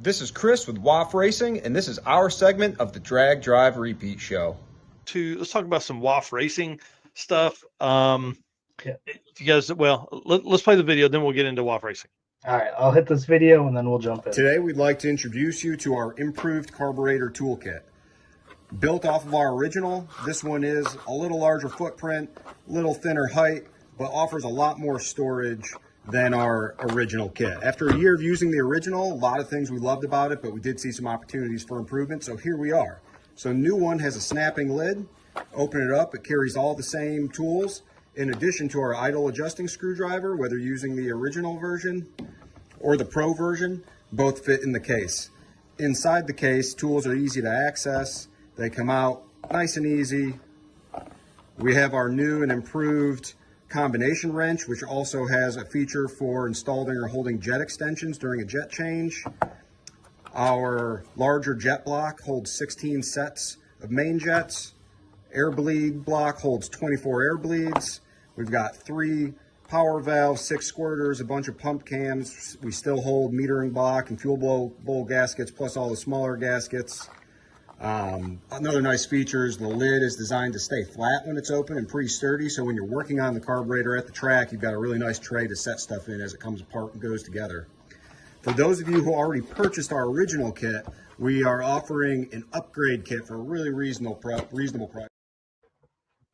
This is Chris with WAF Racing, and this is our segment of the Drag Drive Repeat Show. Let's talk about some WAF racing stuff. If you guys, let's play the video, then we'll get into WAF racing. All right, I'll hit this video and then we'll jump in. Today we'd like to introduce you to our improved carburetor toolkit. Built off of our original, this one is a little larger footprint, a little thinner height, but offers a lot more storage than our original kit. After a year of using the original, a lot of things we loved about it, but we did see some opportunities for improvement, so here we are. So new one has a snapping lid. Open it up, it carries all the same tools, in addition to our idle adjusting screwdriver, whether using the original version or the Pro version, both fit in the case. Inside the case, tools are easy to access. They come out nice and easy. We have our new and improved combination wrench, which also has a feature for installing or holding jet extensions during a jet change. Our larger jet block holds 16 sets of main jets. Air bleed block holds 24 air bleeds. We've got 3 power valves, 6 squirters, a bunch of pump cams. We still hold metering block and fuel bowl gaskets, plus all the smaller gaskets. Another nice feature is the lid is designed to stay flat when it's open and pretty sturdy, so when you're working on the carburetor at the track, you've got a really nice tray to set stuff in as it comes apart and goes together. For those of you who already purchased our original kit, we are offering an upgrade kit for a really reasonable price.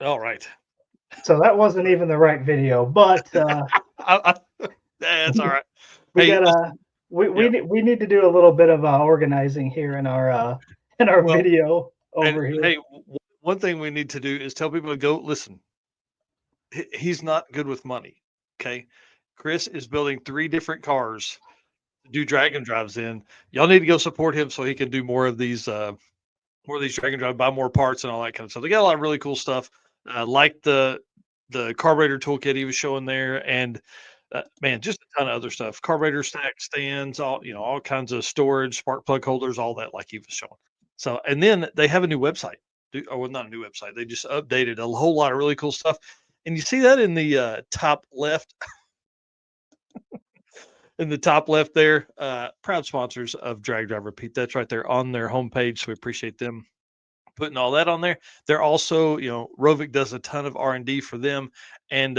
All right. So that wasn't even the right video, but that's all right. We need to do a little bit of organizing here in our video over here. Hey, one thing we need to do is tell people to go listen. He's not good with money. Okay, Chris is building 3 different cars to do drag and drives in. Y'all need to go support him so he can do more of these drag and drive, buy more parts and all that kind of stuff. They got a lot of really cool stuff, like the carburetor toolkit he was showing there, and man, just a ton of other stuff. Carburetor stack stands, all kinds of storage, spark plug holders, all that, like he was showing. So, and then they have a new website. Not a new website. They just updated a whole lot of really cool stuff. And you see that in the top left. In the top left there, proud sponsors of Drag Drive Repeat. That's right there on their homepage. So we appreciate them putting all that on there. They're also, Rovic does a ton of R&D for them, and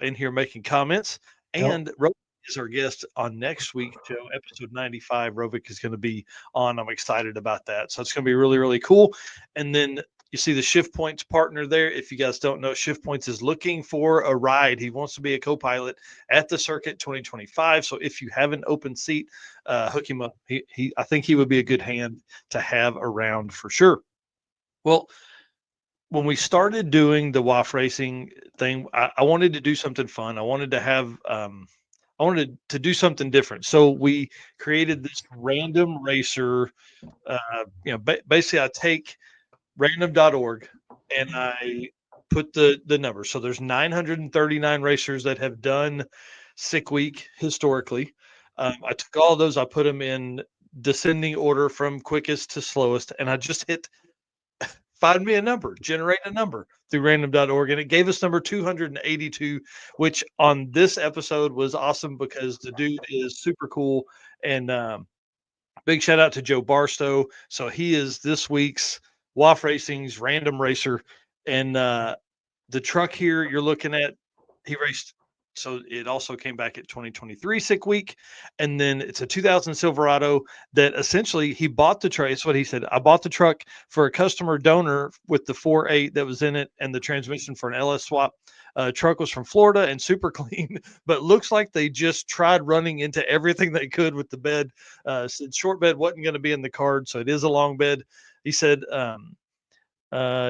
in here making comments. And Rovic is our guest on next week's show, episode 95. Rovic is going to be on. I'm excited about that. So it's going to be really, really cool. And then you see the Shift Points partner there. If you guys don't know, Shift Points is looking for a ride. He wants to be a co-pilot at the circuit 2025. So if you have an open seat, hook him up. I think he would be a good hand to have around for sure. Well, when we started doing the WAF racing thing, I wanted to do something fun. I wanted to do something different. So we created this random racer. Basically I take random.org and I put the number. So there's 939 racers that have done Sick Week historically. I took all of those, I put them in descending order from quickest to slowest, and I just hit find me a number, generate a number through random.org. And it gave us number 282, which on this episode was awesome because the dude is super cool. And big shout out to Joe Barstow. So he is this week's WAF Racing's Random Racer. And the truck here you're looking at, he raced. So it also came back at 2023 Sick Week. And then it's a 2000 Silverado that essentially he bought the truck. It's what he said. I bought the truck for a customer donor with the 4.8 that was in it and the transmission for an LS swap. Truck was from Florida and super clean, but looks like they just tried running into everything they could with the bed. Said short bed wasn't going to be in the card. So it is a long bed. He said,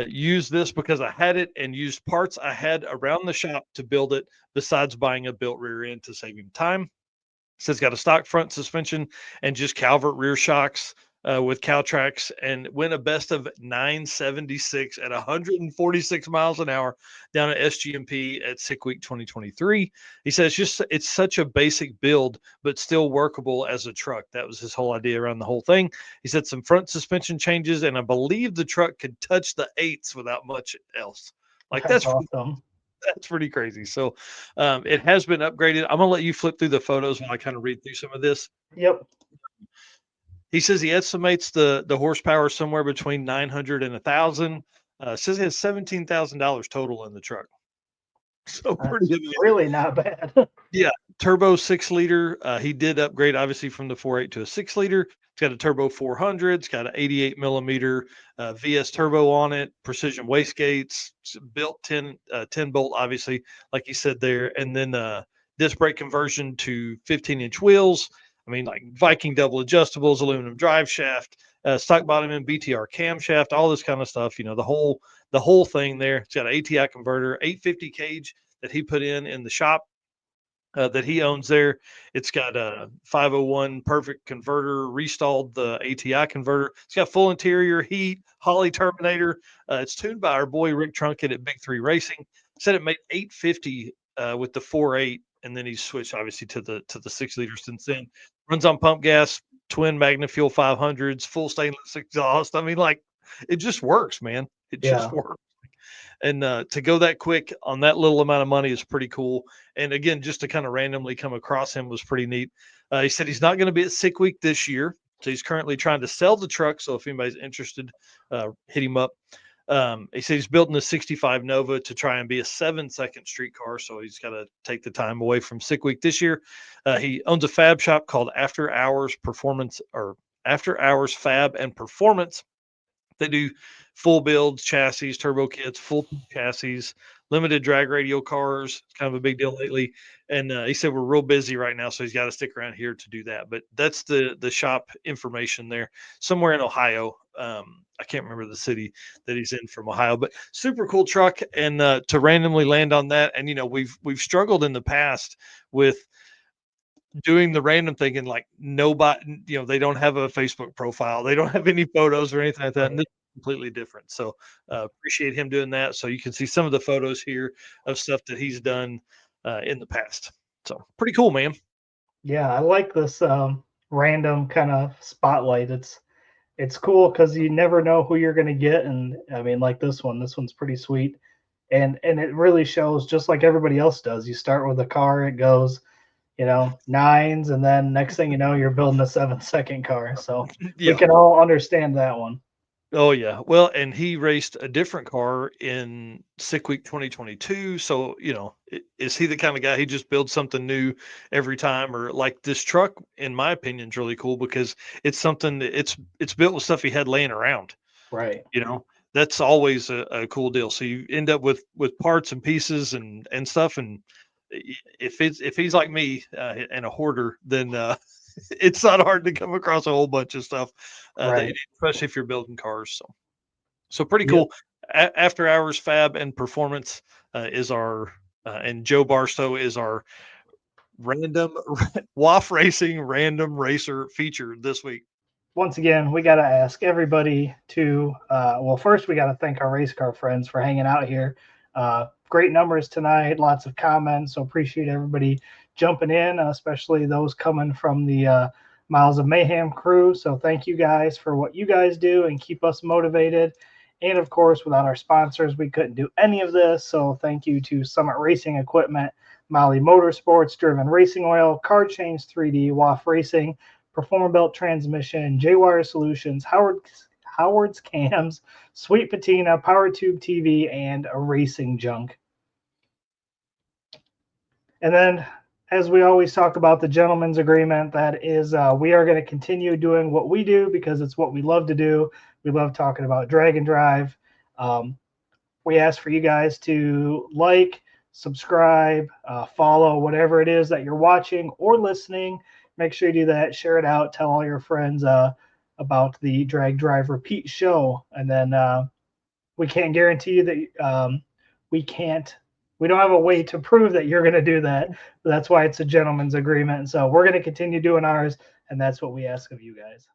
use this because I had it and used parts I had around the shop to build it besides buying a built rear end to save him time. So it's got a stock front suspension and just Calvert rear shocks with caltracs, and went a best of 976 at 146 miles an hour down at SGMP at Sick Week 2023. He says it's such a basic build, but still workable as a truck. That was his whole idea around the whole thing. He said some front suspension changes, and I believe the truck could touch the 8s without much else. That's awesome. That's pretty crazy. So it has been upgraded. I'm going to let you flip through the photos while I kind of read through some of this. Yep. He says he estimates the horsepower somewhere between 900 and 1,000. Says he has $17,000 total in the truck. So pretty amazing. Really not bad. Yeah, turbo 6-liter. He did upgrade obviously from the 4.8 to a 6-liter. It's got a turbo 400. It's got an 88 millimeter VS turbo on it. Precision wastegates. Built 10 bolt obviously, like he said there, and then disc brake conversion to 15-inch wheels. I mean, like Viking double adjustables, aluminum drive shaft, stock bottom and BTR camshaft, all this kind of stuff. You know, the whole thing there. It's got an ATI converter, 850 cage that he put in the shop. That he owns there. It's got a 501 perfect converter, restalled the ATI converter. It's got full interior heat, Holley Terminator. It's tuned by our boy Rick Trunkett at Big 3 Racing. Said it made 850 with the 4.8, and then he switched obviously to the 6-liter since then. Runs on pump gas, twin Magna Fuel 500s, full stainless exhaust. I mean, like, it just works, man. It just works. And to go that quick on that little amount of money is pretty cool. And again, just to kind of randomly come across him was pretty neat. He said he's not going to be at Sick Week this year. So he's currently trying to sell the truck. So if anybody's interested, hit him up. He said he's building a 65 Nova to try and be a 7-second street car. So he's got to take the time away from Sick Week this year. He owns a fab shop called After Hours Fab and Performance. They do full builds, chassis, turbo kits, full chassis, limited drag radial cars. It's kind of a big deal lately. And he said we're real busy right now, so he's got to stick around here to do that. But that's the shop information there, somewhere in Ohio. I can't remember the city that he's in from Ohio, but super cool truck. And to randomly land on that, and you know, we've struggled in the past with doing the random thing, and like nobody, you know, they don't have a Facebook profile, they don't have any photos or anything like that. And this is completely different. So appreciate him doing that. So you can see some of the photos here of stuff that he's done in the past. So pretty cool, man. Yeah, I like this random kind of spotlight. It's cool because you never know who you're going to get. And I mean, like this one's pretty sweet. And it really shows, just like everybody else does. You start with a car, it goes, you know, 9s, and then next thing you know, you're building a 7-second car. So Yeah. we can all understand that one. Oh yeah. Well, and he raced a different car in Sick Week 2022. So, you know, is he the kind of guy he just builds something new every time? Or like this truck, in my opinion, is really cool because it's something that it's built with stuff he had laying around. Right. You know, that's always a cool deal. So you end up with parts and pieces and stuff. And if he's like me and a hoarder, then it's not hard to come across a whole bunch of stuff that you need, especially if you're building cars. So pretty cool. After Hours Fab and Performance is our and Joe Barstow is our random WAF Racing Random Racer feature this week. Once again, we got to ask everybody to, well, first we got to thank our race car friends for hanging out here. Great numbers tonight, lots of comments. So appreciate everybody jumping in, especially those coming from the Miles of Mayhem crew. So thank you guys for what you guys do and keep us motivated. And of course, without our sponsors, we couldn't do any of this. So thank you to Summit Racing Equipment, Molly Motorsports, Driven Racing Oil, Car Change 3D, WAF Racing, Performer Belt Transmission, J-Wire Solutions, Howard's Cams, Sweet Patina, Power Tube TV, and a Racing Junk. And then, as we always talk about the gentleman's agreement, that is, we are going to continue doing what we do because it's what we love to do. We love talking about drag and drive. We ask for you guys to like, subscribe, follow, whatever it is that you're watching or listening. Make sure you do that. Share it out. Tell all your friends about the Drag Drive Repeat show. And then we can't guarantee you that we don't have a way to prove that you're going to do that. That's why it's a gentleman's agreement. So we're going to continue doing ours, and that's what we ask of you guys.